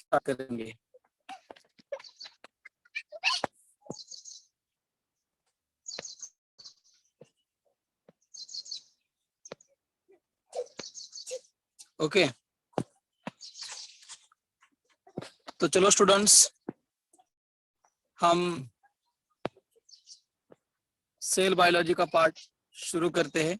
Start करेंगे। Okay तो चलो स्टूडेंट्स, हम सेल बायोलॉजी का पार्ट शुरू करते हैं।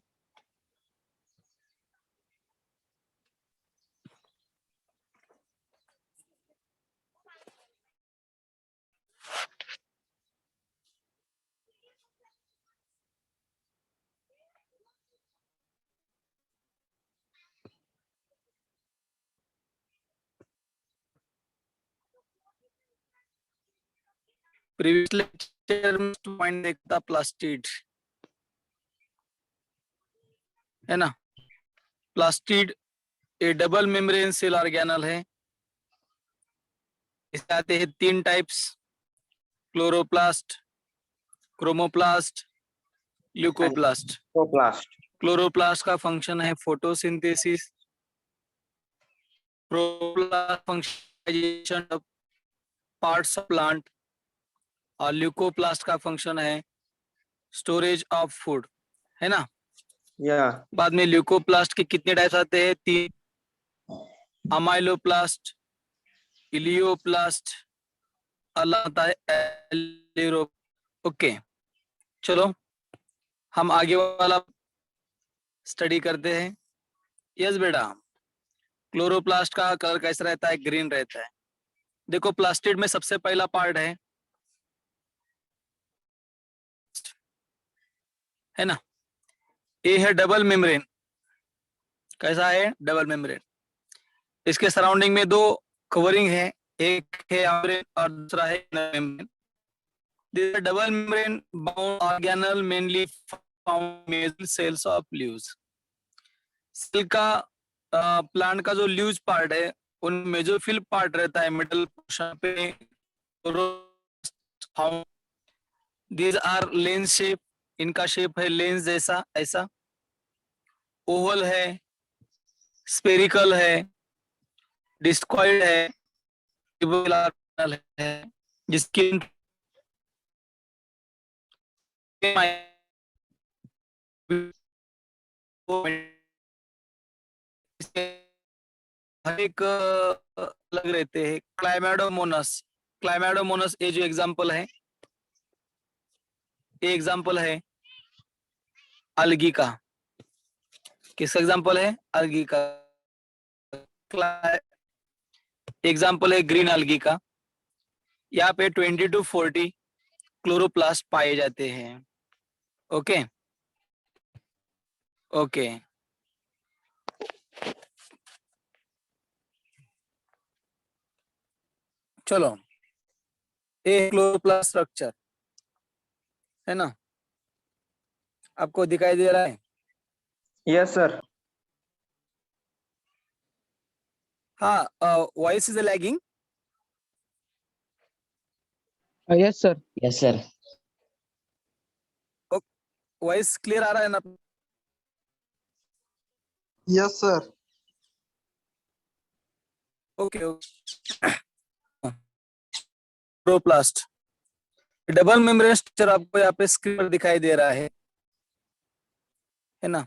प्रीवियस लेक्चर में पॉइंट देखता प्लास्टिड है ना। Plastid a double membrane cell organelle है। इसके आते हैं 3 types, chloroplast, chromoplast, leucoplast. Chloroplast का फंक्शन है photosynthesis, chloroplast function of parts of plant, और ल्यूकोप्लास्ट का फंक्शन है स्टोरेज ऑफ फूड, है ना। बाद में ल्यूकोप्लास्ट के कितने टाइप्स आते हैं? 3, अमाइलोप्लास्ट, इलियोप्लास्ट, ओके चलो हम आगे वाला स्टडी करते हैं। यस बेटा, क्लोरोप्लास्ट का कलर कैसा रहता है? ग्रीन रहता है। देखो प्लास्टिड में सबसे पहला पार्ट है ना, ये है डबल मेम्ब्रेन। कैसा है? Double membrane. इसके सराउंडिंग में 2 कवरिंग है, एक है मेम्ब्रेन और दूसरा है membrane. This double membrane bound organelle mainly found मेजल सेल्स ऑफ लीव्स। सेल का प्लांट का जो लीव्स पार्ट है उन मेजोफिल पार्ट रहता है मिडल पोर्शन पे। दीज आर लेंस शेप, इनका शेप है लेंस जैसा, ऐसा ओवल है, स्पेरिकल है, डिस्कॉइड है, है, जिसकी हर एक अलग रहते हैं। क्लाइमेडोमोनस, क्लाइमेडोमोनस ये जो एग्जांपल है, ये एग्जांपल है अलगी का। किस एग्जांपल है? अलगी का। एग्जांपल है ग्रीन अलगी का। यहाँ पे 20 to 40 क्लोरोप्लास्ट पाए जाते हैं। ओके ओके चलो, ये क्लोरोप्लास्ट स्ट्रक्चर है ना, आपको दिखाई दे रहा है? Yes sir. हाँ, voice is lagging. Yes sir. Yes sir. Voice clear आ रहा है ना? Yes sir. Okay chloroplast double membrane structure आपको यहाँ पे स्क्रीन पर दिखाई दे रहा है ना।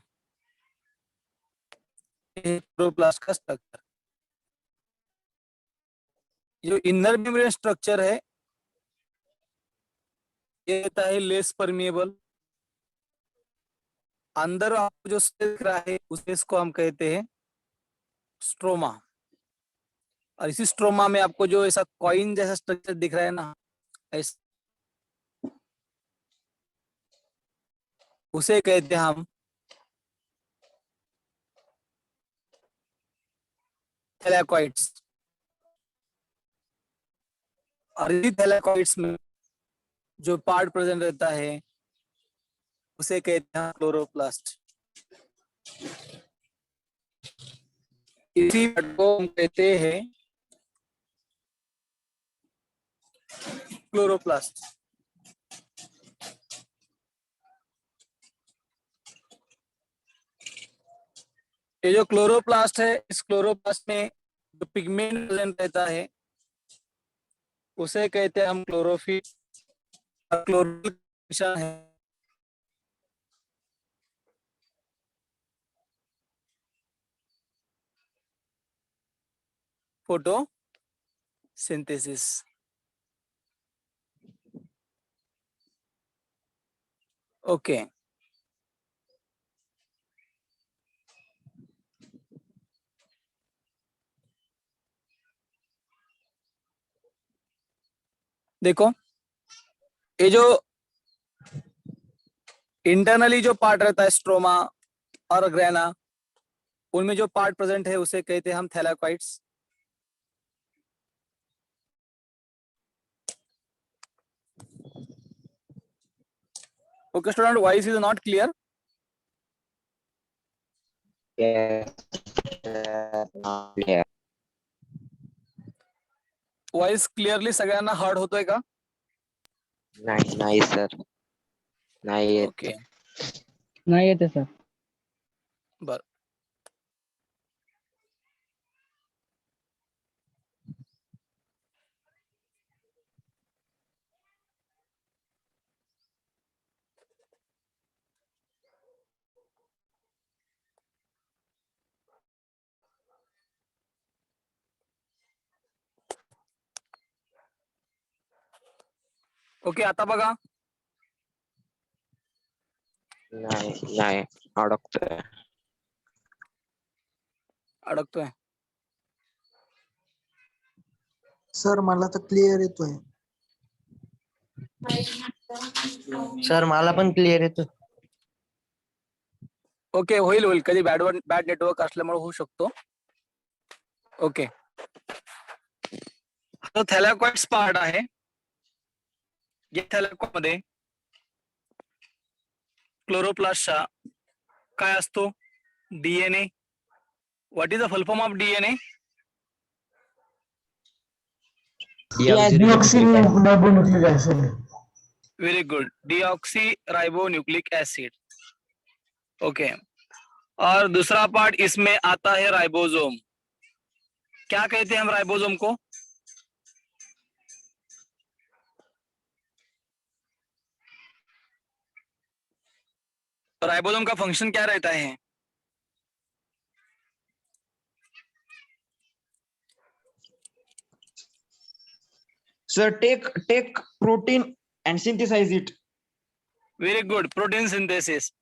क्लोरोप्लास्ट का स्ट्रक्चर, जो इनर मेम्ब्रेन स्ट्रक्चर है ये रहता है लेस परमिएबल। अंदर आपको जो स्पेस दिख रहा है उस स्पेस को हम कहते हैं स्ट्रोमा। और इसी स्ट्रोमा में आपको जो ऐसा कॉइन जैसा स्ट्रक्चर दिख रहा है ना, ऐसा उसे कहते हैं हम थैलेकॉइड्स। और इसी थैलेकॉइड्स में जो पार्ट प्रेजेंट रहता है उसे कहते हैं क्लोरोप्लास्ट। इसी पार्ट को हम कहते हैं क्लोरोप्लास्ट। ये जो क्लोरोप्लास्ट है, इस क्लोरोप्लास्ट में जो पिगमेंट प्रेजेंट रहता है उसे कहते हैं हम क्लोरोफिल। क्लोरोफिल है फोटोसिंथेसिस। ओके, देखो ये जो इंटरनली जो पार्ट रहता है स्ट्रोमा और ग्रेना, उनमें जो पार्ट प्रेजेंट है उसे कहते हैं हम thylakoids. Okay student, voice is not clear. Voice clearly सगळ्यांना हर्ड होतोय का? नाही सर, नाही येत. ओके नाही येते सर. बर, ओके आता बघा. नाही अडकतोय. अडकतोय. सर मला तर क्लिअर येतोय. सर मला पण क्लिअर येतो. ओके, होईल कधी बॅड नेटवर्क असल्यामुळे होऊ शकतो. ओके, तो थॅलाकॉइड्स पार्ट आहे. या थॅलाकॉइड मध्ये क्लोरोप्लास्टचा काय असतो? DNA. What is the full form of DNA? Deoxyribonucleic acid. Very good, deoxy acid. Okay, और दूसरा पार्ट इसमें आता है राइबोसोम. क्या कहते हैं हम राइबोसोम को? राइबोसोम का फंक्शन क्या रहता है? Sir, take protein and synthesize it. Very good, protein synthesis.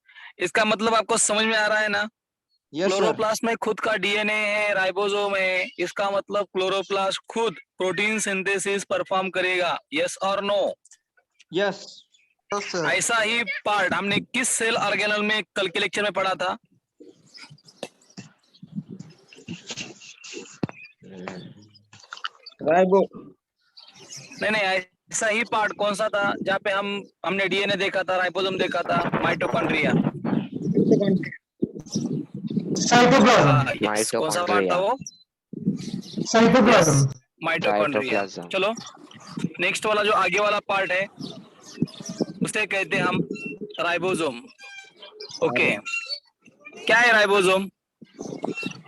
इसका मतलब आपको समझ में आ रहा है ना? Yes, sir. क्लोरोप्लास्ट में खुद का डीएनए है, राइबोसोम है. इसका मतलब क्लोरोप्लास्ट खुद प्रोटीन सिंथेसिस परफॉर्म करेगा. यस और नो? Yes. Yes, sir. ऐसा ही पार्ट हमने किस सेल ऑर्गेनल में कल के लेक्चर में पढ़ा था? Ribo. नहीं, ऐसा ही पार्ट कौन सा था जहाँ पे हमने डीएनए देखा था, राइबोसोम देखा था, माइटोकॉन्ड्रिया. साइटोप्लाज्म. कौन सा पार्ट था वो? साइटोप्लाज्म. माइटोकॉन्ड्रिया. Cytoplasm. चलो नेक्स्ट वाला जो आगे वाला पार्ट है उसे कहते हैं हम राइबोसोम. ओके, क्या है राइबोसोम?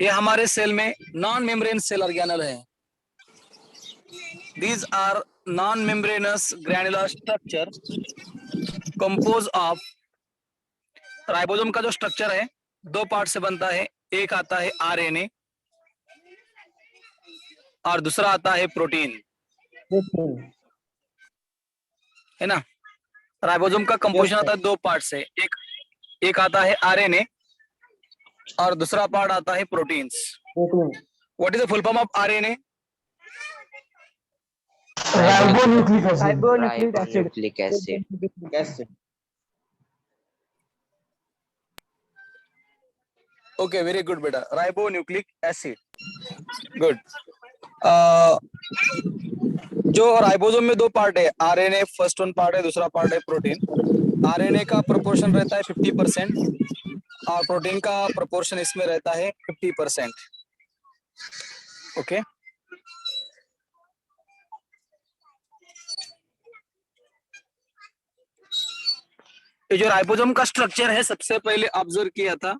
ये हमारे सेल में नॉन मेम्ब्रेन सेल ऑर्गेनल है. These are non-membranous granular structure composed of. Ribosome का जो स्ट्रक्चर है दो पार्ट से बनता है. एक आता है आरएनए और दूसरा आता है प्रोटीन, है ना? राइबोसोम का कंपोजिशन आता है दो पार्ट से. एक आता है आरएनए और दूसरा पार्ट आता है proteins. What is the full form of RNA? Ribonucleic acid. Ribonucleic acid. Yes. Okay, very good बेटा, राइबोन्यूक्लिक एसिड. गुड. जो राइबोसोम में दो पार्ट है, आरएनए फर्स्ट वन पार्ट है, दूसरा पार्ट है प्रोटीन. आरएनए का प्रोपोर्शन रहता है 50% और प्रोटीन का प्रोपोर्शन इसमें रहता है 50%. ओके, ये जो राइबोसोम का स्ट्रक्चर है सबसे पहले ऑब्जर्व किया था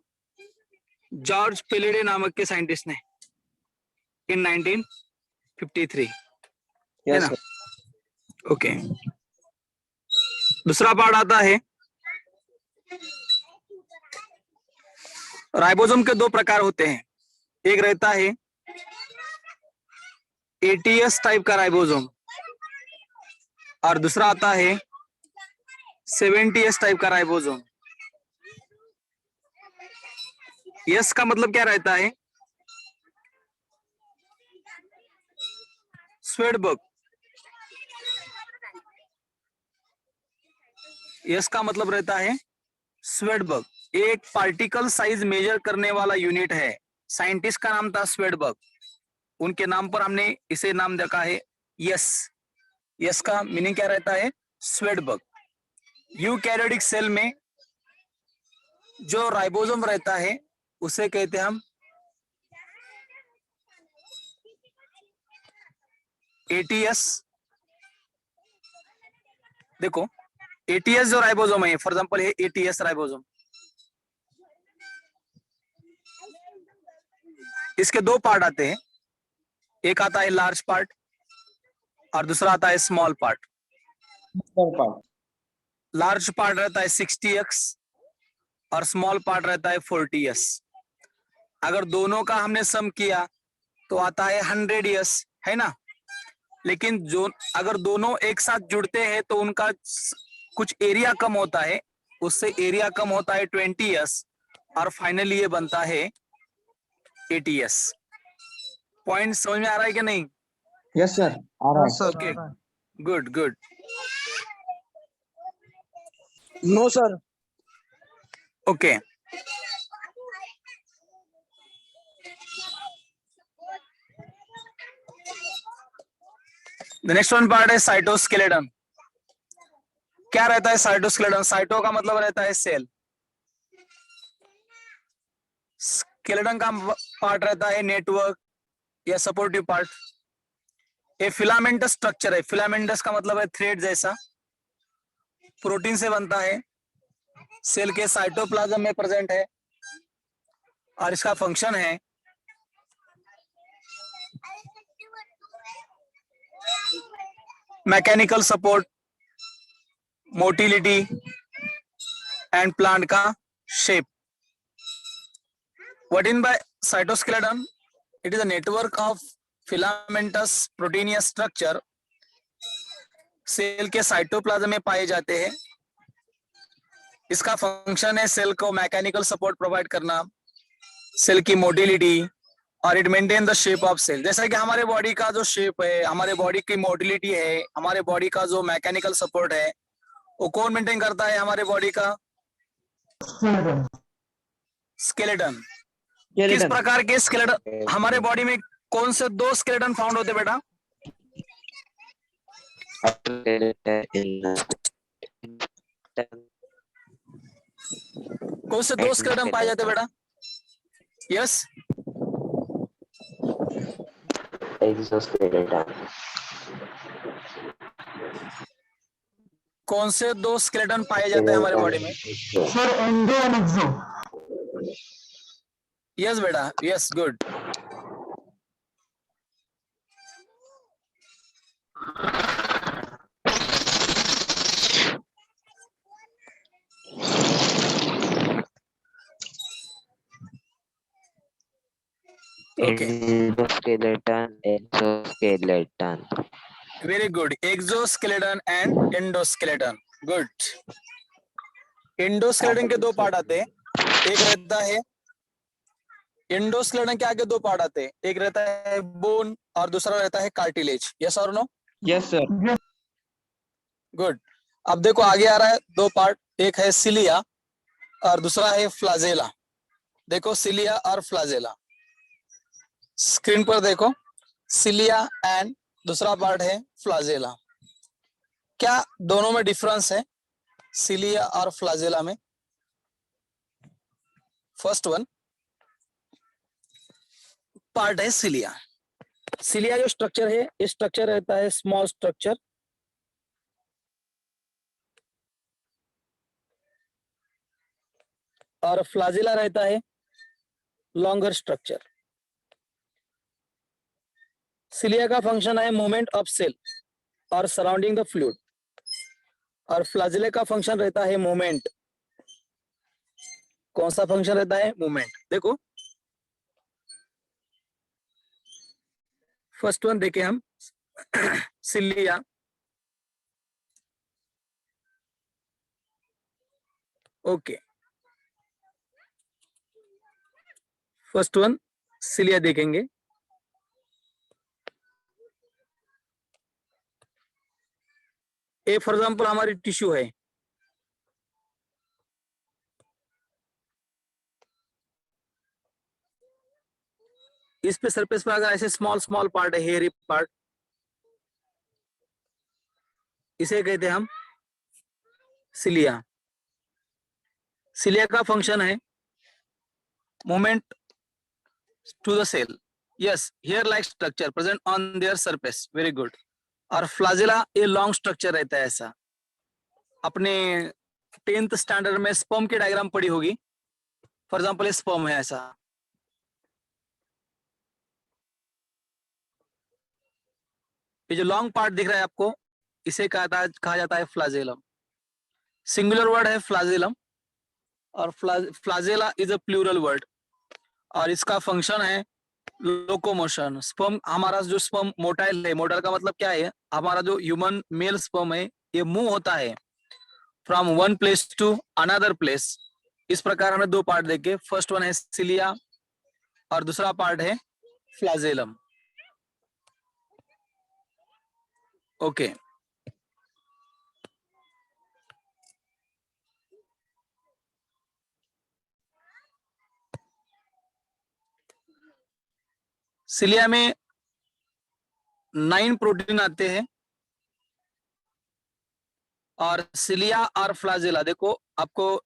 जॉर्ज पेलेडे नामक के साइंटिस्ट ने इन 1953, है Yes, ना? sir. ओके, दूसरा पार्ट आता है, राइबोसोम के दो प्रकार होते हैं, एक रहता है एटीएस टाइप का राइबोसोम और दूसरा आता है 70S टाइप का राइबोसोम। यस का मतलब क्या रहता है? स्वेडबर्ग। यस का मतलब रहता है स्वेडबर्ग, एक पार्टिकल साइज मेजर करने वाला यूनिट है। साइंटिस्ट का नाम था स्वेडबर्ग, उनके नाम पर हमने इसे नाम रखा है यस। यस का मीनिंग क्या रहता है? स्वेडबर्ग। यूकैरियोटिक सेल में जो राइबोसोम रहता है उसे कहते हैं हम एटीएस। देखो एटीएस जो राइबोसोम है, फॉर एग्जांपल है एटीएस राइबोसोम, इसके दो पार्ट आते हैं, एक आता है लार्ज पार्ट और दूसरा आता है स्मॉल पार्ट। लार्ज पार्ट रहता है 60x और स्मॉल पार्ट रहता है 40s। अगर दोनों का हमने सम किया तो आता है 100s, है ना। लेकिन जो अगर दोनों एक साथ जुड़ते हैं तो उनका कुछ एरिया कम होता है, उससे एरिया कम होता है 20s और फाइनली ये बनता है 80s। पॉइंट समझ में आ रहा है कि नहीं? यस सर, आ रहा है। Okay, good good. No sir. Okay, the next one part है साइटोस्केलेटन। क्या रहता है साइटोस्केलेटन? साइटो का मतलब रहता है सेल, स्केलेटन का पार्ट रहता है नेटवर्क या सपोर्टिव पार्ट। ये फिलामेंटस स्ट्रक्चर है, फिलामेंटस का मतलब है थ्रेड जैसा, प्रोटीन से बनता है, सेल के साइटोप्लाज्म में प्रेजेंट है और इसका फंक्शन है mechanical support, motility and plant का shape. What in by cytoskeleton? It is a network of filamentous proteinous structure, cell के साइटोप्लाज्म में पाए जाते हैं। इसका फंक्शन है सेल को मैकेनिकल सपोर्ट प्रोवाइड करना, सेल की मोटिलिटी, और it maintain the shape of cell. जैसा कि हमारे बॉडी का जो शेप है, हमारे बॉडी की मोटिलिटी है, हमारे बॉडी का जो मैकेनिकल सपोर्ट है, वो कौन मेंटेन करता है? हमारे बॉडी का स्केलेटन। किस प्रकार के स्केलेटन हमारे बॉडी में? कौन से दो स्केलेटन फाउंड होते बेटा? कौन से दो स्केलेटन पाए जाते बेटा? Yes, exoskeleton. कौन से दो स्केलेटन पाए जाते हैं हमारे बॉडी में? Sir endo and exo. Yes बेटा, yes, good. Okay, endoskeleton, exoskeleton. Very good. Exoskeleton and endoskeleton, good. Endoskeleton के दो पार्ट आते हैं, एक रहता है एंडोस्केलेटन के आगे दो पार्ट आते हैं, एक रहता है बोन और दूसरा रहता है कार्टिलेज। यस और नो? Yes sir. गुड। अब देखो आगे आ रहा है दो पार्ट, एक है सिलिया और दूसरा है फ्लाजेला। देखो सिलिया और फ्लाजेला, स्क्रीन पर देखो, सिलिया एंड दूसरा पार्ट है फ्लाजेला। क्या दोनों में डिफरेंस है सिलिया और फ्लाजेला में? फर्स्ट वन पार्ट है सिलिया। सिलिया जो स्ट्रक्चर है, ये स्ट्रक्चर रहता है स्मॉल स्ट्रक्चर, और फ्लाजेला रहता है लॉन्गर स्ट्रक्चर। सिलिया का फंक्शन है मूवमेंट ऑफ सेल, और सराउंडिंग द फ्लूइड। और फ्लाजिले का फंक्शन रहता है मूवमेंट। कौन सा फंक्शन रहता है? मूवमेंट। देखो फर्स्ट वन देखे हम cilia. Okay, first one cilia देखेंगे। ए फॉर एग्जाम्पल हमारी टिश्यू है, इस पे सरफेस पर अगर ऐसे स्मॉल स्मॉल पार्ट है, हेयरी पार्ट, इसे कहते हैं हम सिलिया। सिलिया का फंक्शन है movement to the cell. Yes, hair like structure present on their surface, very good. और फ्लाजिला ये लॉन्ग स्ट्रक्चर रहता है ऐसा। अपने 10th स्टैंडर्ड में स्पर्म की डायग्राम पढ़ी होगी, फॉर एग्जाम्पल ये स्पर्म है ऐसा। ये जो लॉन्ग पार्ट दिख रहा है आपको, इसे कहा जाता है फ्लाजेलम। सिंगुलर वर्ड है फ्लाजेलम, और flagella is a plural word. और इसका फंक्शन है लोकोमोशन। स्पर्म, हमारा जो स्पर्म मोटाइल है, मोटाइल का मतलब क्या है? हमारा जो ह्यूमन मेल स्पर्म है ये मूव होता है from one place to another place. इस प्रकार हमने दो पार्ट देखे, फर्स्ट वन है सिलिया और दूसरा पार्ट है फ्लाजेलम। ओके, सिलिया में 9 प्रोटीन आते हैं। और सिलिया और फ्लाजेला, देखो आपको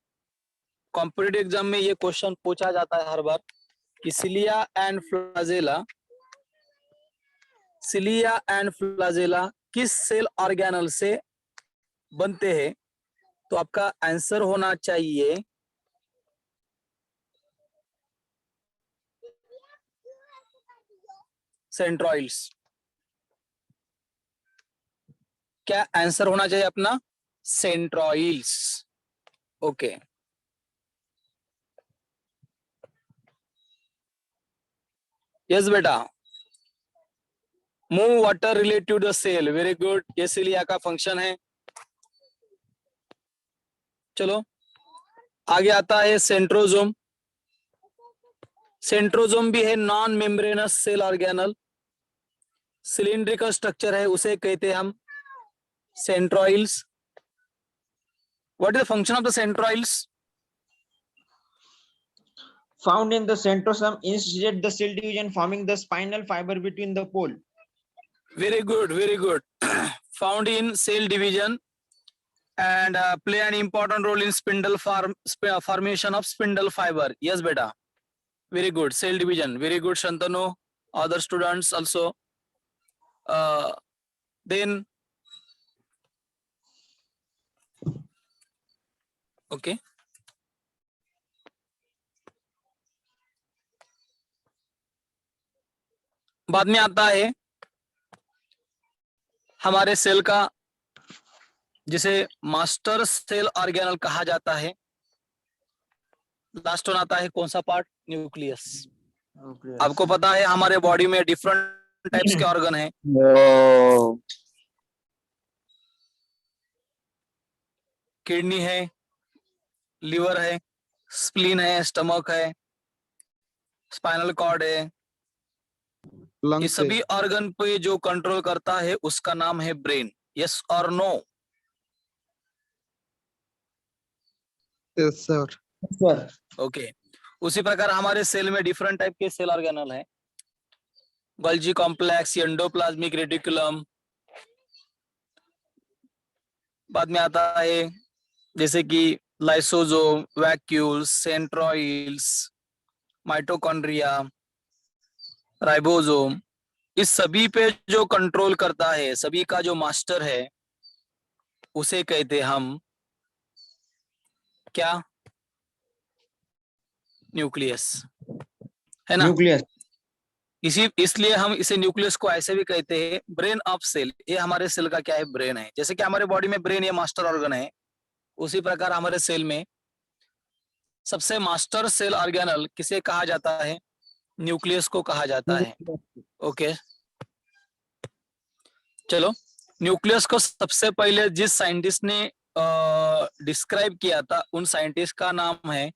कॉम्पिटिटिव एग्जाम में ये क्वेश्चन पूछा जाता है हर बार कि सिलिया एंड फ्लाजेला किस सेल ऑर्गेनल से बनते हैं? तो आपका आंसर होना चाहिए सेंट्रॉइड्स। क्या आंसर होना चाहिए अपना? सेंट्रॉइड्स। ओके, यस बेटा। Move water related the cell, very good. ये सिलिया का फंक्शन है। चलो आगे आता है सेंट्रोजोम। सेंट्रोजोम भी है non membranous cell organelle, cylindrical structure है, उसे कहते हैं हम centroids. What is the function of the centroids? Found in the centrosome, initiate the cell division, forming the spinal fiber between the pole. Very good, very good. Found in cell division and play an important role in formation of spindle fiber. Yes beta, very good. Cell division, very good Shantanu. Other students also. Then okay, बाद में आता है हमारे cell का, जिसे master cell organelle कहा जाता है। लास्ट वन आता है कौन सा पार्ट? न्यूक्लियस। आपको पता है हमारे बॉडी में डिफरेंट टाइप्स के ऑर्गन हैं। किडनी है, लिवर है, स्प्लीन है, स्टमक है, स्पाइनल कॉर्ड है। ये सभी ऑर्गन पे जो कंट्रोल करता है उसका नाम है ब्रेन। यस और नो? Yes sir. ओके, उसी प्रकार हमारे सेल में डिफरेंट टाइप के सेल ऑर्गेनल है। Golgi complex, endoplasmic reticulum. बाद में आता है जैसे कि lysosome, vacuoles, centroids, mitochondria, ribosome. इस सभी पे जो कंट्रोल करता है, सभी का जो मास्टर है, उसे कहते हम क्या? न्यूक्लियस, है ना? Nucleus. इसलिए हम इसे न्यूक्लियस को ऐसे भी कहते हैं ब्रेन ऑफ सेल। ये हमारे सेल का क्या है, ब्रेन है। जैसे कि हमारे बॉडी में ब्रेन ये मास्टर ऑर्गन है, उसी प्रकार हमारे सेल में सबसे मास्टर सेल ऑर्गेनल किसे कहा जाता है, न्यूक्लियस को कहा जाता है। ओके चलो, न्यूक्लियस को सबसे पहले जिस साइंटिस्ट ने डिस्क्राइब किया था उन साइंटिस्ट का नाम है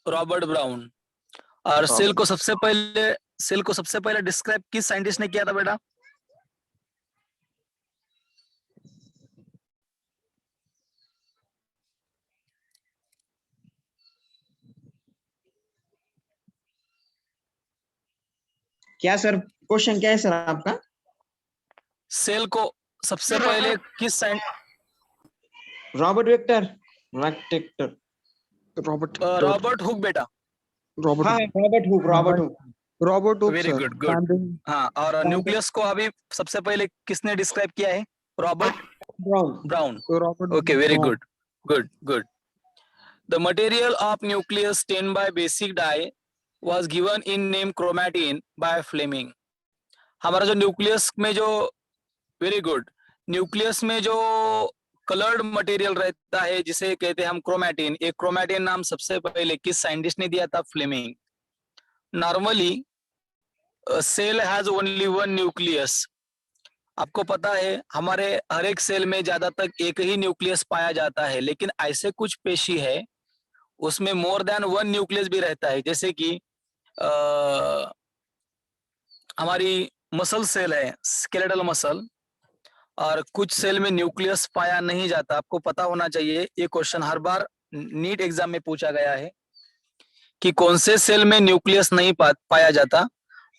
रॉबर्ट ब्राउन। और सेल को सबसे पहले डिस्क्राइब किस साइंटिस्ट ने किया था बेटा? क्या सर, क्वेश्चन क्या है सर आपका? सेल को सबसे पहले किस Cyient Robert vector Robert Hooke बेटा। हाँ, Robert Hooke very sir. Good good. हाँ, और न्यूक्लियस को अभी सबसे पहले किसने डिस्क्राइब किया है? Robert brown. Okay, very good. Good. The material of nucleus stained by basic dye was given in name chromatin by Fleming. हमारा जो न्यूक्लियस में जो वेरी गुड, न्यूक्लियस में जो कलर्ड मटेरियल रहता है जिसे कहते हैं हम क्रोमैटिन, एक क्रोमैटिन नाम सबसे पहले किस साइंटिस्ट ने दिया था? Fleming. Normally cell has only one nucleus. आपको पता है हमारे हर एक सेल में ज्यादातर एक ही न्यूक्लियस पाया जाता है, लेकिन ऐसे कुछ पेशी है उसमें मोर देन वन न्यूक्लियस भी रहता है। जैसे कि हमारी मसल सेल है, स्केलेटल मसल, और कुछ सेल में न्यूक्लियस पाया नहीं जाता। आपको पता होना चाहिए, ये क्वेश्चन हर बार नीट एग्जाम में पूछा गया है कि कौन से सेल में न्यूक्लियस नहीं पाया जाता।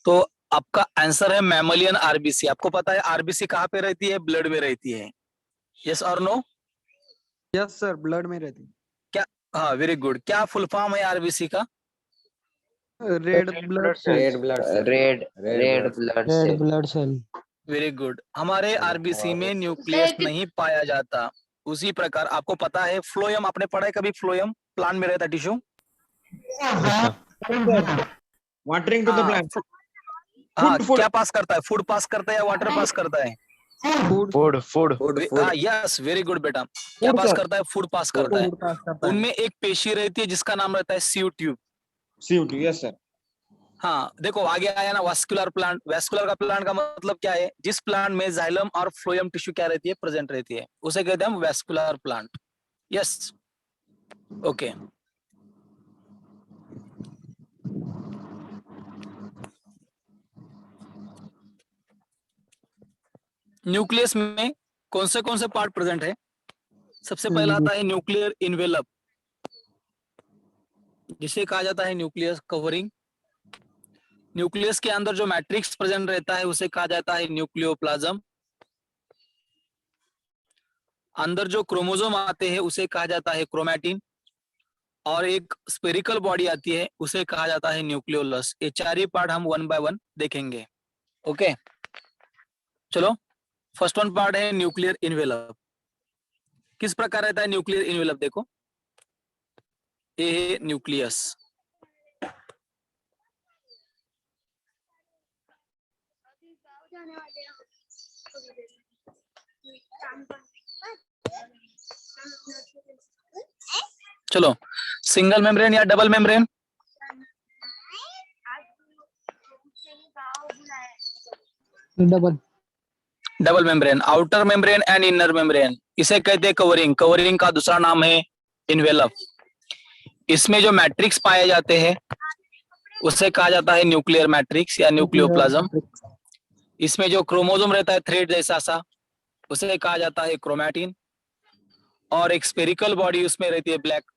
तो आपका आंसर है मैमलियन आरबीसी। आपको पता है आरबीसी कहाँ पे रहती है? ब्लड में रहती है। यस और नो? यस सर, ब्लड में रहती क्या? हाँ, वेरी गुड। क्या फुल फॉर्म है आरबीसी का? Red blood cell red blood red cell. Blood cell. Very good. हमारे आरबीसी में न्यूक्लियस नहीं पाया जाता। उसी प्रकार आपको पता है फ्लोएम, आपने पढ़ा है कभी? फ्लोएम प्लांट में रहता tissue. Watering to the plant. हाँ, Food. क्या पास करता है? फूड पास करता है या वाटर पास करता है? फूड हाँ, यस, वेरी गुड बेटा। क्या Food, पास sir. करता है? फूड पास करता है। उनमें एक पेशी रहती है जिसका नाम रहता है sieve tube. CO2, yes sir. हाँ, देखो आगे आया ना वास्कुलर प्लांट। वास्कुलर का प्लांट का मतलब क्या है? जिस प्लांट में जाइलम और फ्लोएम टिश्यू क्या रहती है? प्रेजेंट रहती है, उसे कहते हैं हम vascular plant. Yes, okay. Nucleus में कौन से पार्ट प्रेजेंट है? सबसे पहला आता है न्यूक्लियर इन्वेलप, जिसे कहा जाता है न्यूक्लियस कवरिंग। न्यूक्लियस के अंदर जो मैट्रिक्स प्रेजेंट रहता है उसे कहा जाता है न्यूक्लियोप्लाज्म। अंदर जो क्रोमोसोम आते हैं उसे कहा जाता है क्रोमैटिन। और एक स्पेरिकल बॉडी आती है उसे कहा जाता है न्यूक्लियोलस। ये चार ही पार्ट हम वन बाय वन देखेंगे। ओके चलो, फर्स्ट वन पार्ट है न्यूक्लियर इन्वेलप। किस प्रकार रहता है न्यूक्लियर इन्वेलप? देखो, ये है न्यूक्लियस। चलो, सिंगल मेम्ब्रेन या double membrane? Double membrane, outer membrane and inner membrane, इसे कहते हैं कवरिंग। कवरिंग का दूसरा नाम है इन्वेलप। इसमें जो मैट्रिक्स पाए जाते हैं उसे कहा जाता है न्यूक्लियर मैट्रिक्स या न्यूक्लियोप्लाज्म। इसमें जो क्रोमोसोम रहता है थ्रेड जैसा सा, उसे कहा जाता है क्रोमैटिन। और एक स्पेरिकल बॉडी उसमें रहती है ब्लैक,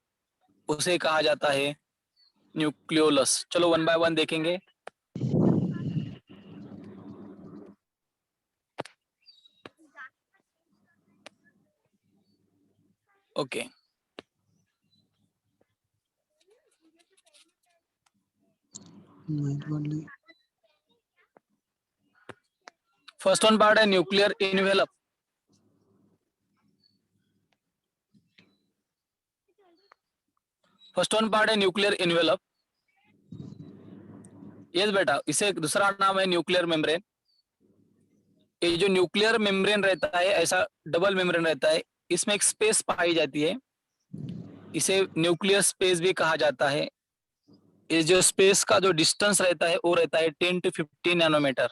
उसे कहा जाता है न्यूक्लियोलस। चलो वन बाय वन देखेंगे। ओके फर्स्ट वन पार्ट है nuclear envelope. First one part है न्यूक्लियर इन्वेलप। यस बेटा, इसे दूसरा नाम है न्यूक्लियर मेम्ब्रेन। ये जो न्यूक्लियर मेम्ब्रेन रहता है, ऐसा डबल मेम्ब्रेन रहता है, इसमें एक स्पेस पाई जाती है, इसे न्यूक्लियर स्पेस भी कहा जाता है। इस जो स्पेस का जो डिस्टेंस रहता है वो रहता है 10 to 15 nanometre.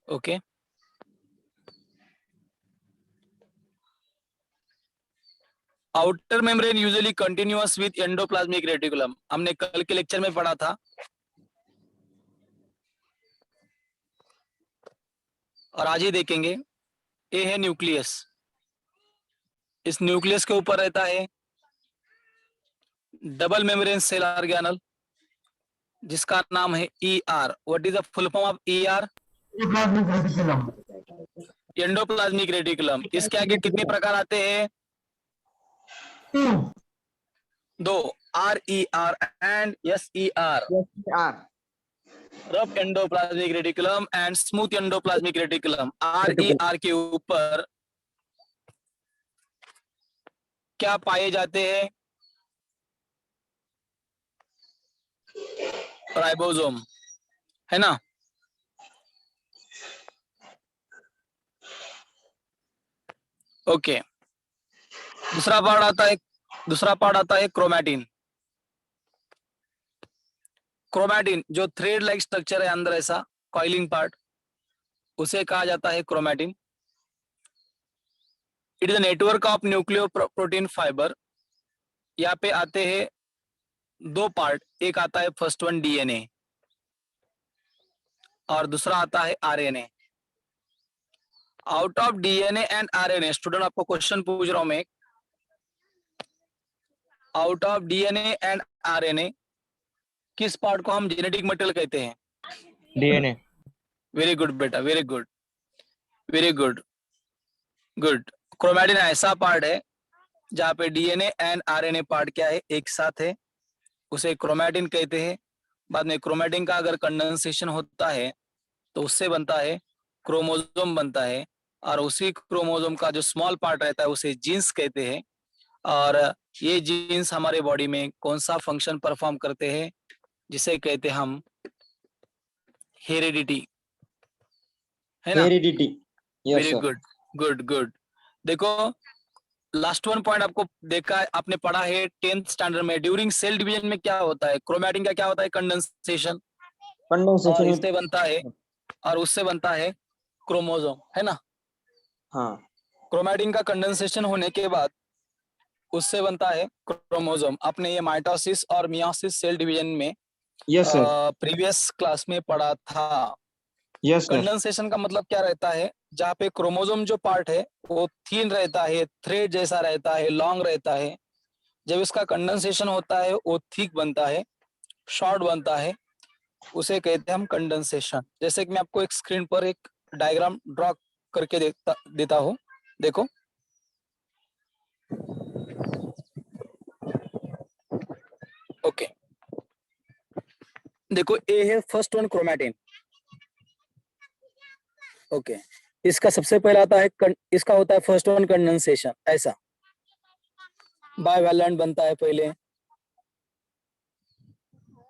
Okay, outer membrane usually continuous with endoplasmic reticulum, हमने कल के लेक्चर में पढ़ा था। और आज ही देखेंगे। ये है न्यूक्लियस, इस न्यूक्लियस के ऊपर रहता है डबल मेम्ब्रेन सेल ऑर्गेनल, जिसका नाम है ER। What is the full form of ER? Endoplasmic reticulum. इसके आगे कितने प्रकार आते हैं? दो, RER and SER। R. Rough endoplasmic reticulum and smooth endoplasmic reticulum. RER के ऊपर क्या पाए जाते हैं? राइबोसोम, है ना। ओके, दूसरा पार्ट आता है क्रोमैटिन। क्रोमैटिन जो थ्रेड लाइक स्ट्रक्चर है अंदर, ऐसा कॉइलिंग पार्ट, उसे कहा जाता है chromatin. It is the network of nucleo protein fibre. यहाँ पे आते हैं दो पार्ट, एक आता है फर्स्ट वन DNA और दूसरा आता है RNA। Out of DNA and RNA, student आपको क्वेश्चन पूछ रहा हूं मैं, out of DNA and RNA किस पार्ट को हम जेनेटिक मटेरियल कहते हैं? DNA. वेरी गुड बेटा, very good, very good, good. Chromatin ऐसा पार्ट है जहाँ पे DNA एंड RNA पार्ट क्या है, एक साथ है, उसे क्रोमैटिन कहते हैं। बाद में क्रोमैटिन का अगर कंडेंसेशन होता है तो उससे बनता है क्रोमोसोम बनता है, और उसी क्रोमोसोम का जो स्मॉल पार्ट रहता है उसे जीन्स कहते हैं। और ये जीन्स हमारे बॉडी में कौन सा फंक्शन परफॉर्म करते हैं, जिसे कहते हैं हम हेरिडिटी, है ना। Heredity. Yes, very sir. Good, good good. देखो, लास्ट वन पॉइंट आपको देखा है, आपने पढ़ा है 10th स्टैंडर्ड में, ड्यूरिंग सेल डिवीजन में क्या होता है, क्रोमैटिन का क्या होता है, कंडेंसेशन, और Condensation. इससे बनता है, और उससे बनता है क्रोमोसोम, है ना। हाँ. क्रोमैटिन का कंडेंसेशन होने के बाद उससे बनता है क्रोमोसोम। आपने ये माइटोसिस और मियोसिस सेल डिवीजन में Yes, sir. प्रीवियस क्लास में पढ़ा था। Yes, sir. कंडेंसेशन का मतलब क्या रहता है, जहाँ पे क्रोमोसोम जो पार्ट है वो थीन रहता है, थ्रेड जैसा रहता है, लॉन्ग रहता है। जब इसका कंडेंसेशन होता है वो थिक बनता है, शॉर्ट बनता है, उसे कहते हैं हम कंडेंसेशन। जैसे कि मैं आपको एक स्क्रीन पर एक डायग्राम ड्रॉ करके देता हूँ, देखो। ओके, देखो, ये है फर्स्ट वन क्रोमैटिन। ओके, इसका सबसे पहला आता है, इसका होता है फर्स्ट वन कंडेंसेशन, ऐसा बाइवैलेंट बनता है पहले,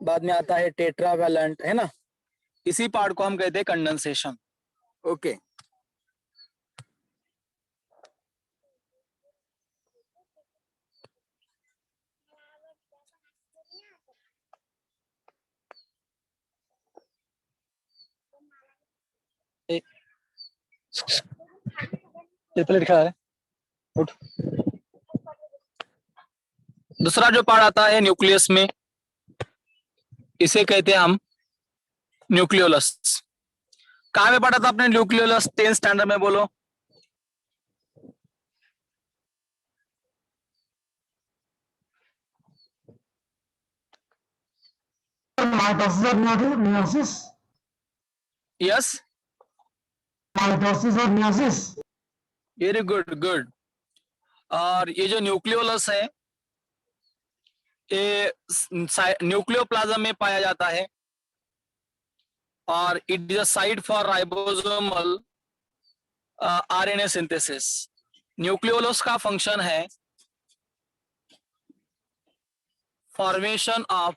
बाद में आता है टेट्रावैलेंट, है ना। इसी पार्ट को हम कहते हैं कंडेंसेशन। ओके, पहले लिखा है, उठ। दूसरा जो पार्ट आता है न्यूक्लियस में, इसे कहते हैं हम न्यूक्लियोलस। कहाँ में पढ़ा था आपने न्यूक्लियोलस? 10th स्टैंडर्ड में, बोलो। Mitosis और meiosis. यस, Mitosis और meiosis. Very good, good. और ये जो न्यूक्लियोलस है, ये न्यूक्लियोप्लाज्म में पाया जाता है, और it is a site for ribosomal RNA synthesis. Nucleolus का फंक्शन है फॉर्मेशन ऑफ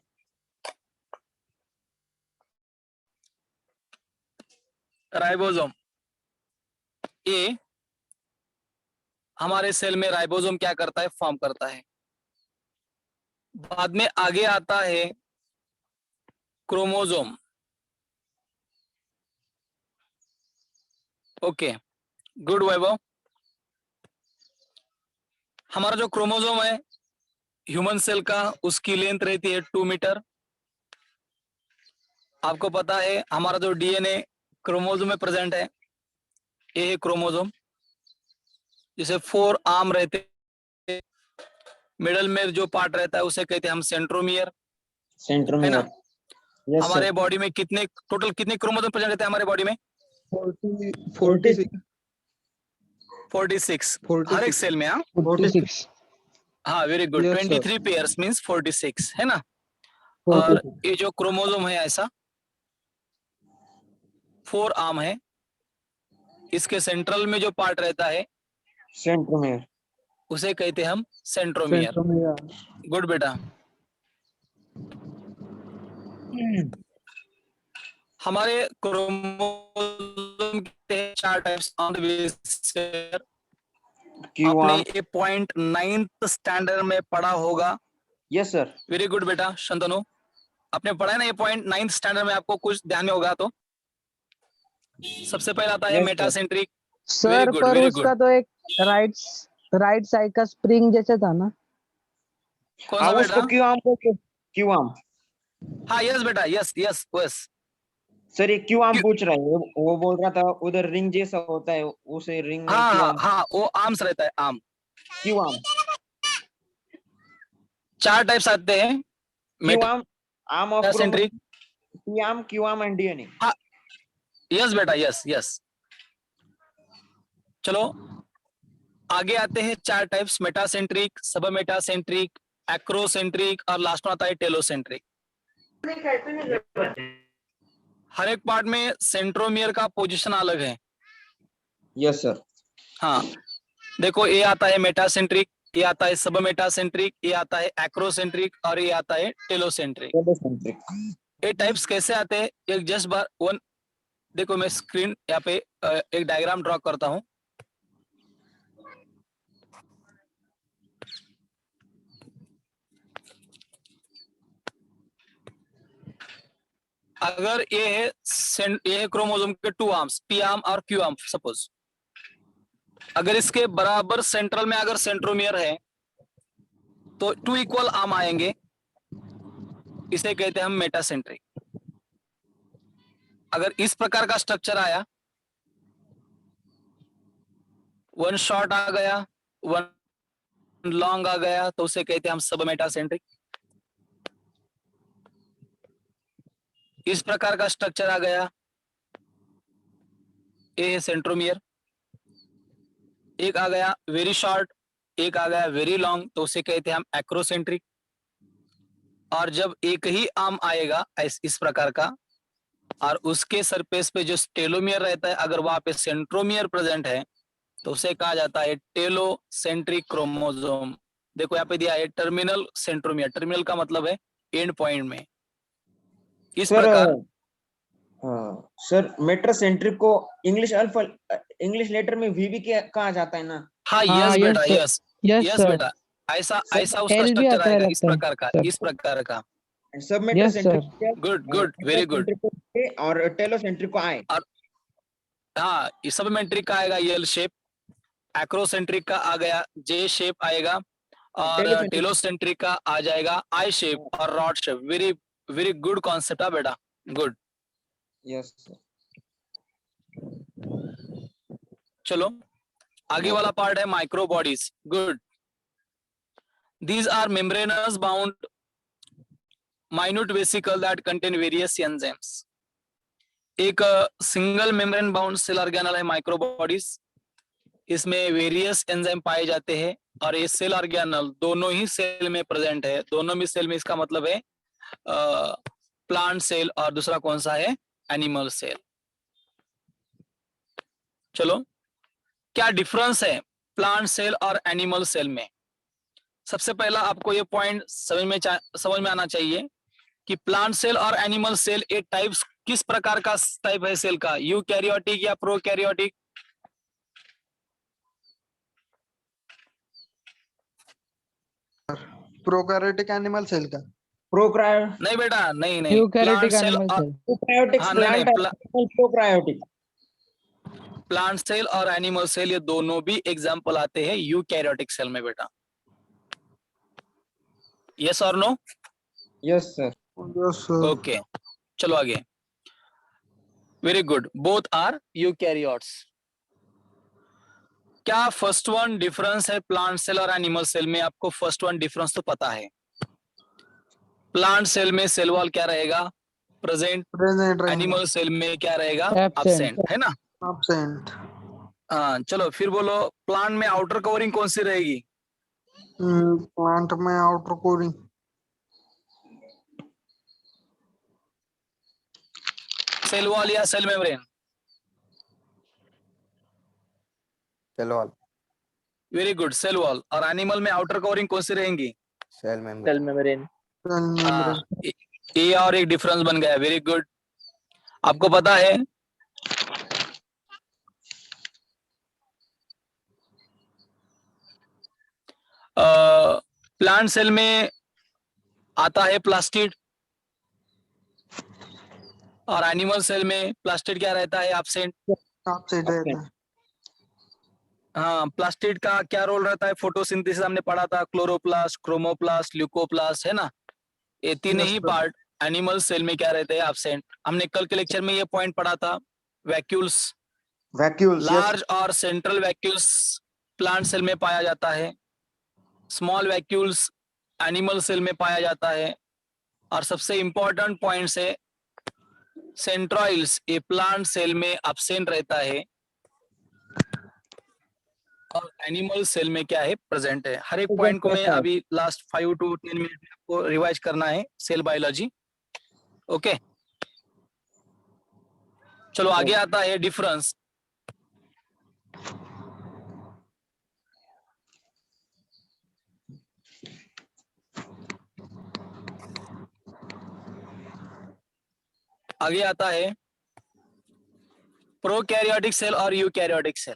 राइबोसोम, ये हमारे सेल में राइबोसोम क्या करता है, फॉर्म करता है। बाद में आगे आता है क्रोमोसोम। ओके, गुड वैभव। हमारा जो क्रोमोसोम है ह्यूमन सेल का, उसकी लेंथ रहती है 2 मीटर। आपको पता है हमारा जो डीएनए क्रोमोसोम में प्रेजेंट है, ये है क्रोमोसोम, जिसे 4 आर्म रहते हैं। मिडल में जो पार्ट रहता है उसे कहते हैं हम सेंट्रोमियर, है ना। सेंट्रोमियर। यस हमारे सर। बॉडी में टोटल कितने क्रोमोसोम प्रेजेंट रहते हैं हमारे बॉडी में? 46 46 हर एक 46 सेल में। हाँ 46 हाँ, very good. Yes, sir. 23 pairs means 46, है ना। और ये जो क्रोमोसोम है ऐसा 4 आर्म है, इसके सेंट्रल में जो पार्ट रहता है सेंट्रोमियर। उसे कहते हैं हम सेंट्रोमियर। सेंट्रोमियर। गुड बेटा। हमारे क्रोमोसोम के 4 types on the base. Q आपने आर्म। ये पॉइंट 9th स्टैंडर्ड में पढ़ा होगा। Yes sir. वेरी गुड बेटा शंतनु, आपने पढ़ा है ना ये पॉइंट 9th स्टैंडर्ड में, आपको कुछ ध्यान में होगा तो। सबसे पहला आता है Yes, sir. Metacentric. Sir good, पर very उसका तो एक राइट साइड का स्प्रिंग जैसे था ना। कौन सा उसको बेटा? क्यू आर्म बोलते हैं। Q arm. हाँ यस बेटा, यस यस यस। सर ये क्यू आर्म पूछ रहा है, वो बोल रहा था उधर रिंग जैसा होता है, उसे रिंग में हाँ क्यू हाँ आर्म। हाँ, वो आर्म्स रहता है, आर्म। Q arm. 4 टाइप्स आते हैं Q arm, arm of metacentric. P arm, Q arm and DNA. Yes बेटा, यस यस। चलो आगे आते हैं 4 टाइप्स, मेटासेंट्रिक, सब मेटासेंट्रिक, एक्रोसेंट्रिक और लास्ट में आता है टेलोसेंट्रिक। हर एक पार्ट में सेंट्रोमियर का पोजीशन अलग है। Yes sir. हाँ देखो, ये आता है मेटासेंट्रिक, ये आता है सब मेटासेंट्रिक, ये आता है एक्रोसेंट्रिक और ये आता है टेलोसेंट्रिक। टेलोसेंट्रिक। ये टाइप्स कैसे आते हैं, एक जस्ट बार वन देखो, मैं स्क्रीन यहाँ पे एक डायग्राम ड्रॉ करता हूं। अगर ये है क्रोमोसोम के 2 आर्म्स, पी आर्म और क्यू आर्म सपोज। अगर इसके बराबर सेंट्रल में अगर सेंट्रोमियर है तो 2 इक्वल आर्म आएंगे, इसे कहते हैं हम मेटासेंट्रिक। अगर इस प्रकार का स्ट्रक्चर आया, 1 शॉर्ट आ गया, 1 लॉन्ग आ गया, तो उसे कहते हैं हम सब मेटासेंट्रिक। इस प्रकार का स्ट्रक्चर आ गया, ये है सेंट्रोमियर। एक आ गया वेरी शॉर्ट, एक आ गया वेरी लॉन्ग, तो उसे कहते हैं हम एक्रोसेंट्रिक। और जब एक ही आर्म आएगा इस प्रकार का, और उसके सरफेस पे जो टेलोमियर रहता है, अगर वहां पे सेंट्रोमियर प्रेजेंट है, तो उसे कहा जाता है टेलोसेंट्रिक क्रोमोसोम। देखो यहाँ पे दिया है टर्मिनल सेंट्रोमियर। टर्मिनल का मतलब है एंड पॉइंट में। इस सर प्रकार सर मेटासेंट्रिक को इंग्लिश लेटर में वीवी कहा जाता है ना। हाँ हाँ, यस बेटा, yes, sir. Yes yes yes sir. बेटा, ऐसा सर, ऐसा उसका L भी स्ट्रक्चर आता है आएगा, इस लगता है, प्रकार का, सर। इस प्रकार का। सब Yes, metacentric good good, very good. और टेलोसेंट्रिक को आए। हाँ, इस सब मेट्रिक का आएगा एल शेप, एक्रोसेंट्रिक का आ गया जे शेप आएगा, और टेलोसेंट्रिक। टेलोसेंट्रिक का आ जाएगा आई शेप और rod shape. Very very good concept है बेटा, गुड। Yes sir. चलो आगे वाला पार्ट है micro bodies. Good. These are membranous bound minute vesicle that contain various enzymes। एक single membrane bound cell organelle है माइक्रो बॉडीज। इसमें वेरियस एंजाइम पाए जाते हैं, और ये सेल ऑर्गेनल दोनों ही सेल में प्रेजेंट है। दोनों भी सेल में, इसका मतलब है प्लांट सेल और दूसरा कौन सा है, एनिमल सेल। चलो क्या डिफरेंस है प्लांट सेल और एनिमल सेल में? सबसे पहला आपको ये पॉइंट समझ में आना चाहिए कि प्लांट सेल और एनिमल सेल एक टाइप्स किस प्रकार का टाइप है सेल का, यूकैरियोटिक या प्रोकैरियोटिक? प्रोकैरियोटिक एनिमल सेल का। प्रोक्रायोटिक नहीं बेटा, नहीं नहीं, प्लांट यूकैरियोटिक सेल एनिमल और सेल। हाँ हाँ नहीं नहीं, प्लांट प्रोक्रायोटिक। प्लांट सेल और एनिमल सेल ये दोनों भी एग्जाम्पल आते हैं यूकैरियोटिक सेल में बेटा। यस और no? Yes sir. Yes sir. Okay, चलो आगे। Very good, both are eukaryotes. क्या फर्स्ट वन डिफरेंस है प्लांट सेल और एनिमल सेल में? आपको फर्स्ट वन डिफरेंस तो पता है। प्लांट सेल में सेल वॉल क्या रहेगा? प्रेजेंट। प्रेजेंट रहेंगे। एनिमल सेल में क्या रहेगा? एब्सेंट। एब्सेंट, है ना? एब्सेंट। हाँ चलो फिर बोलो, प्लांट में आउटर कवरिंग कौन सी रहेगी? प्लांट में आउटर कोरिंग। सेल वॉल या cell membrane? Cell wall. Very good, cell wall. और एनिमल में आउटर कवरिंग कौन सी रहेंगी? Cell membrane. Membrane. Cell membrane. ये और एक डिफरेंस बन गया। Very good. आपको पता है प्लांट सेल में आता है प्लास्टिड, और एनिमल सेल में प्लास्टिड क्या रहता है? एब्सेंट। एब्सेंट रहता है। हाँ, प्लास्टिड का क्या रोल रहता है? फोटोसिंथेसिस हमने पढ़ा था, क्लोरोप्लास्ट, क्रोमोप्लास्ट, ल्यूकोप्लास्ट, है ना? ये तीन Yes, ही sir. पार्ट एनिमल सेल में क्या रहते हैं? एब्सेंट। हमने कल के लेक्चर में ये पॉइंट पढ़ा था। Vacuoles, vacuoles. यस। लार्ज और सेंट्रल वैक्यूल्स प्लांट सेल में पाया जाता है, स्मॉल वैक्यूल्स एनिमल सेल में पाया जाता है, और सबसे इंपॉर्टेंट पॉइंट है सेंट्रॉइल्स, ये प्लांट सेल में एब्सेंट रहता है, और एनिमल सेल में क्या है? प्रेजेंट है। हर एक पॉइंट को मैं अभी लास्ट 5 to 10 मिनट में आपको रिवाइज करना है, सेल बायोलॉजी। ओके, चलो आगे आता है डिफरेंस। आगे आता है प्रोकैरियोटिक सेल और यूकैरियोटिक सेल।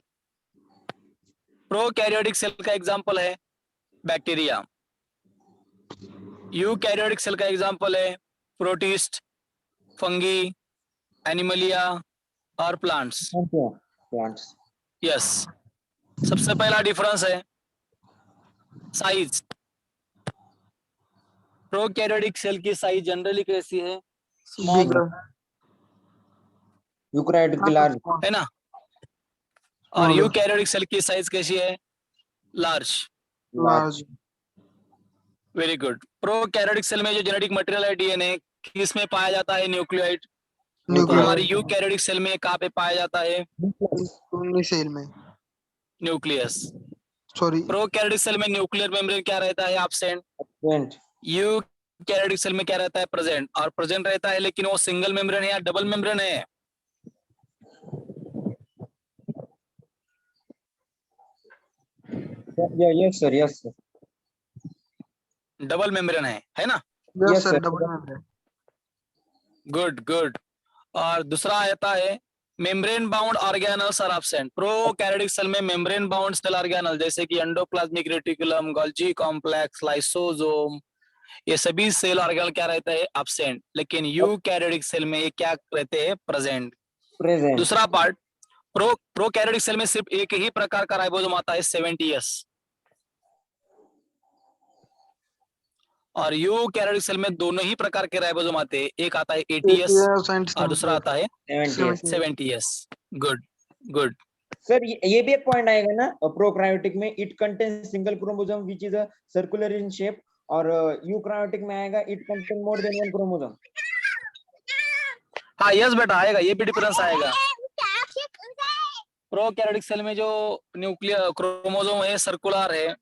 प्रोकैरियोटिक सेल का एग्जांपल है बैक्टीरिया, यूकैरियोटिक सेल का एग्जांपल है प्रोटिस्ट, फंगी, एनिमलिया और प्लांट्स। प्लांट्स। यस, सबसे पहला डिफरेंस है साइज। प्रोकैरियोटिक सेल की साइज जनरली कैसी है? Small, Bigger. यूकैरियोटिक की लार्ज। है ना? और यूकैरियोटिक सेल की साइज कैसी है? Large. Large. Very good. Prokaryotic cell में जो जेनेटिक मटेरियल है डीएनए, किसमें पाया जाता है? न्यूक्लियोइड। तो Nuclear. हमारी यूकैरियोटिक सेल में कहाँ पे पाया जाता है? Only cell में। न्यूक्लियस। Sorry. प्रोकैरियोटिक सेल में न्यूक्लियर मेम्ब्रेन क्या रहता है? एब्सेंट। एब्सेंट। यूकैरियोटिक सेल में क्या रहता है? प्रेजेंट। और प्रेजेंट रहता है, लेकिन वो सिंगल मेम्ब्रेन है या डबल मेम्ब्रेन है? Yes sir, yes sir. Double membrane है ना? Yes, Yes, sir. sir. Double membrane. Good good. और दूसरा आता है membrane bound organelles are absent. Prokaryotic cell में मेम्ब्रेन बाउंड सेल ऑर्गेनल जैसे कि endoplasmic reticulum, Golgi complex, lysosome, ये सभी सेल ऑर्गेनल क्या रहता है? एब्सेंट। लेकिन यूकैरियोटिक सेल में ये क्या रहते हैं? प्रेजेंट। प्रेजेंट। दूसरा पार्ट, प्रोकैरियोटिक सेल में सिर्फ एक ही प्रकार का राइबोसोम आता है, 70S, और यूकैरियोटिक सेल में दोनों ही प्रकार के राइबोसोम आते हैं, एक आता है 80S ATS and और दूसरा आता है 70। 70S। Good good. सर ये भी एक पॉइंट आएगा ना प्रोकैरियोटिक में, it contain single chromosome which is a circular in shape, और यूकैरियोटिक में आएगा it contain more than one chromosome. हाँ यस बेटा, आएगा, ये भी डिफरेंस आएगा। प्रोकैरियोटिक सेल में जो न्यूक्लियर क्रोमोसोम है सर्कुलर है,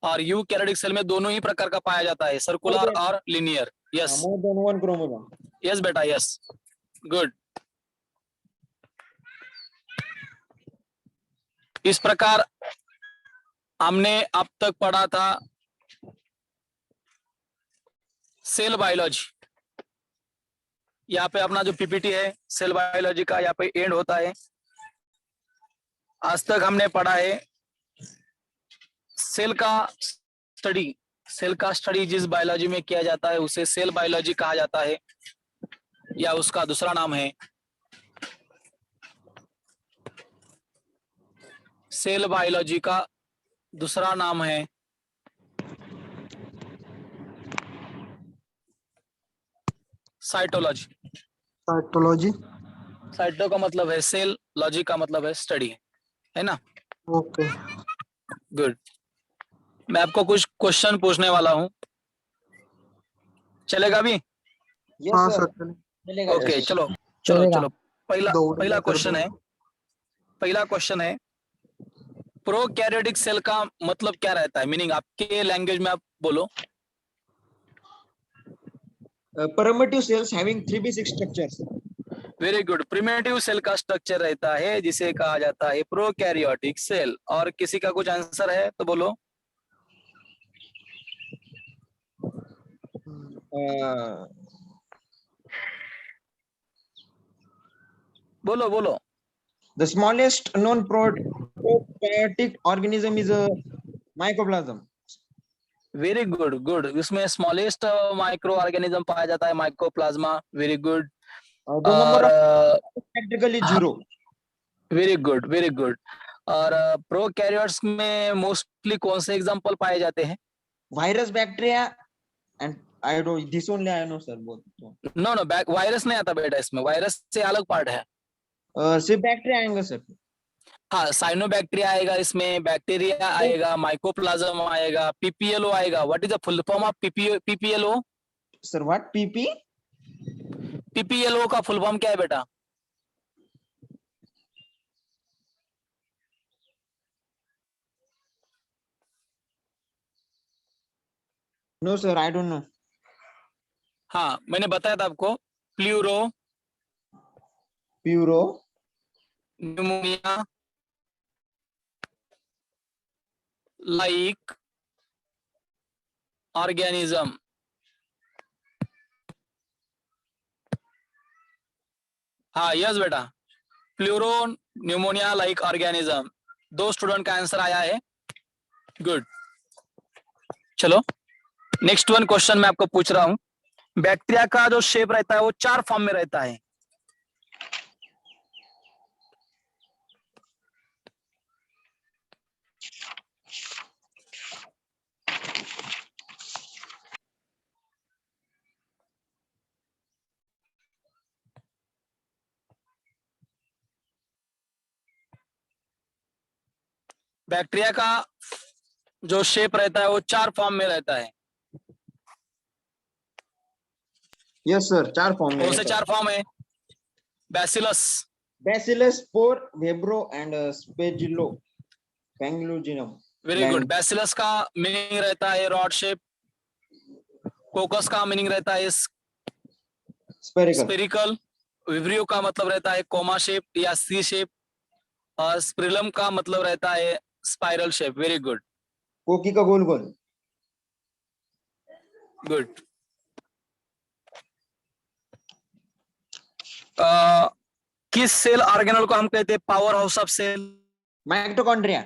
और यूकैरियोटिक सेल में दोनों ही प्रकार का पाया जाता है, सर्कुलर और linear. Yes more than one chromosome. Yes बेटा, यस। गुड। इस प्रकार हमने अब तक पढ़ा था सेल बायोलॉजी। यहाँ पे अपना जो पीपीटी है सेल बायोलॉजी का, यहाँ पे एंड होता है। आज तक हमने पढ़ा है सेल का स्टडी। सेल का स्टडी जिस बायोलॉजी में किया जाता है उसे सेल बायोलॉजी कहा जाता है, या उसका दूसरा नाम है सेल बायोलॉजी का दूसरा नाम है साइटोलॉजी। साइटोलॉजी। साइटो का मतलब है सेल, लॉजी का मतलब है स्टडी, है ना। ओके। गुड। मैं आपको कुछ क्वेश्चन पूछने वाला हूँ, चलेगा अभी? यस हाँ सर, सर चलिए। चलेगा। ओके, चलो चलो चलेगा। चलो। पहला दौड़ पहला कर क्वेश्चन दो। है, पहला क्वेश्चन है प्रोकैरियोटिक सेल का मतलब क्या रहता है? मीनिंग आपके लैंग्वेज में आप बोलो। Primitive cells having 3b6 structures. Very good. Primitive cell का स्ट्रक्चर रहता है जिसे कहा जाता है प्रोकैरियोटिक सेल। और किसी का कुछ आंसर है तो बोलो। Uh, बोलो बोलो। the smallest known prokaryotic organism is a mycoplasm. Very good good. इसमें स्मॉलेस्ट माइक्रो ऑर्गेनिज्म पाया जाता है mycoplasma. Very good. The number और of practically हाँ, 0. Very good very good. और प्रोकैरियोट्स में मोस्टली कौन से एग्जांपल पाए जाते हैं? Virus, bacteria, and I don't. This only I know, sir. Both. No no, virus नहीं आता बेटा इसमें, वायरस से अलग पार्ट है। सिर्फ बैक्टीरिया आएंगे सर। हाँ, साइनोबैक्टीरिया आएगा इसमें, बैक्टीरिया आएगा, माइकोप्लाज्म आएगा, पीपीएलओ आएगा। What is the full form of PPLO? Sir what PP? PPLO का फुल फॉर्म क्या है बेटा? No sir, I don't know. हाँ, मैंने बताया था आपको। Pleuro, pleuro, pneumonia like organism. हाँ यस बेटा, pleuropneumonia like organism. 2 student का आंसर आया है। गुड। चलो नेक्स्ट वन क्वेश्चन मैं आपको पूछ रहा हूं। बैक्टीरिया का जो शेप रहता है वो 4 फॉर्म में रहता है। बैक्टीरिया का जो शेप रहता है वो 4 फॉर्म में रहता है। यस सर, 4 फॉर्म में। कौन से 4 फॉर्म है? Bacillus, bacillus, spore, vibrio and spirillum पैंगलुजिनम। Very good. बैसिलस का मीनिंग रहता है रॉड शेप। कोकस का मीनिंग रहता है स्पेरिकल। स्पेरिकल। विब्रियो का मतलब रहता है कोमा शेप या सी शेप। और स्प्रिलम का मतलब रहता है spiral shape. Very good cocci का गोल गोल। गुड। किस सेल ऑर्गेनल को हम कहते हैं power house of cell? Mitochondria.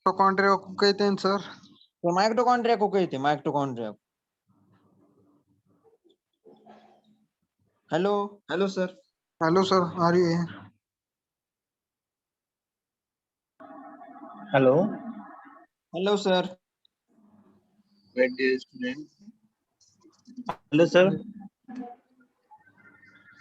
Mitochondria को कहते हैं सर। तो माइटोकॉन्ड्रिया को कहते हैं, mitochondria. Hello hello sir. Hello sir, आ रही है। Hello hello sir. Hello sir.